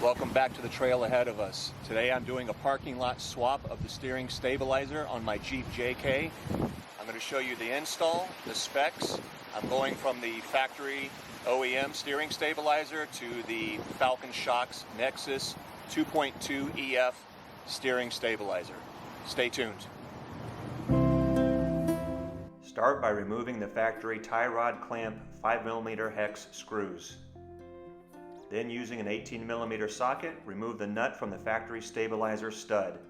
Welcome back to the trail ahead of us. Today I'm doing a parking lot swap of the steering stabilizer on my Jeep JK. I'm going to show you the install, the specs. I'm going from the factory OEM steering stabilizer to the Falcon Shocks Nexus 2.2 EF steering stabilizer. Stay tuned. Start by removing the factory tie rod clamp 5mm hex screws. Then, using an 18mm socket, remove the nut from the factory stabilizer stud.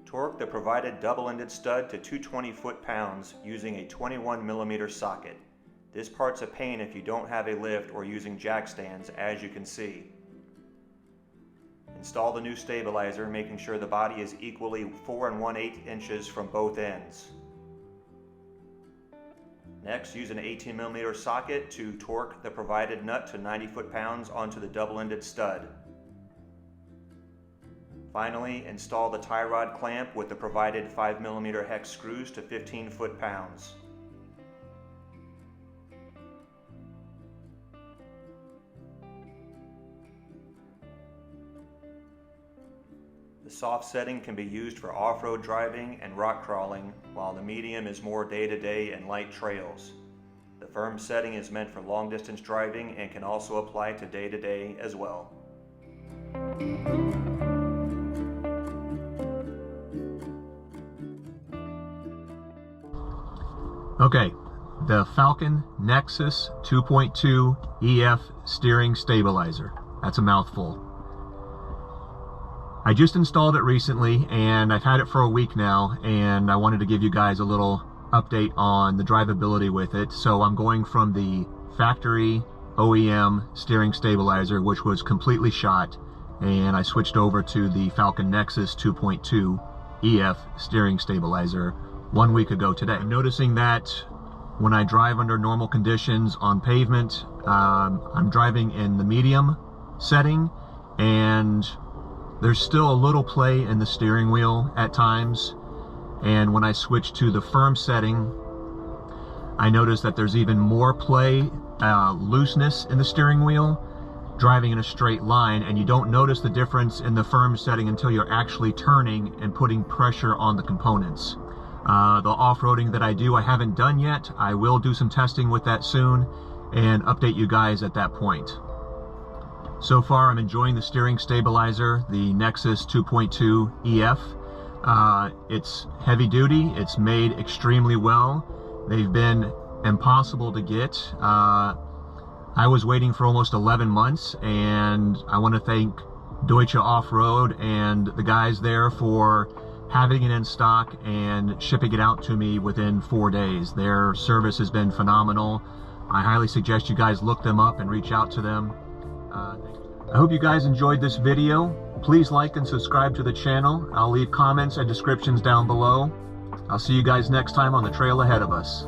Torque the provided double-ended stud to 220 foot-pounds using a 21mm socket. This part's a pain if you don't have a lift or using jack stands, as you can see. Install the new stabilizer, making sure the body is equally 4 1/8 inches from both ends. Next, use an 18mm socket to torque the provided nut to 90 foot-pounds onto the double-ended stud. Finally, install the tie rod clamp with the provided 5mm hex screws to 15 foot-pounds. The soft setting can be used for off-road driving and rock crawling, while the medium is more day-to-day and light trails. The firm setting is meant for long-distance driving and can also apply to day-to-day as well. Okay, the Falcon Nexus 2.2 EF steering stabilizer. That's a mouthful. I just installed it recently and I've had it for a week now, and I wanted to give you guys a little update on the drivability with it. So I'm going from the factory OEM steering stabilizer, which was completely shot, and I switched over to the Falcon Nexus 2.2 EF steering stabilizer 1 week ago today. I'm noticing that when I drive under normal conditions on pavement, I'm driving in the medium setting, and there's still a little play in the steering wheel at times. And when I switch to the firm setting, I notice that there's even more play, looseness in the steering wheel, driving in a straight line, and you don't notice the difference in the firm setting until you're actually turning and putting pressure on the components. The off-roading that I do, I haven't done yet. I will do some testing with that soon and update you guys at that point. So far, I'm enjoying the steering stabilizer, the Nexus 2.2 EF. It's heavy duty, it's made extremely well. They've been impossible to get. I was waiting for almost 11 months, and I want to thank Deutsche Off-Road and the guys there for having it in stock and shipping it out to me within 4 days. Their service has been phenomenal. I highly suggest you guys look them up and reach out to them. I hope you guys enjoyed this video. Please like and subscribe to the channel. I'll leave comments and descriptions down below. I'll see you guys next time on the trail ahead of us.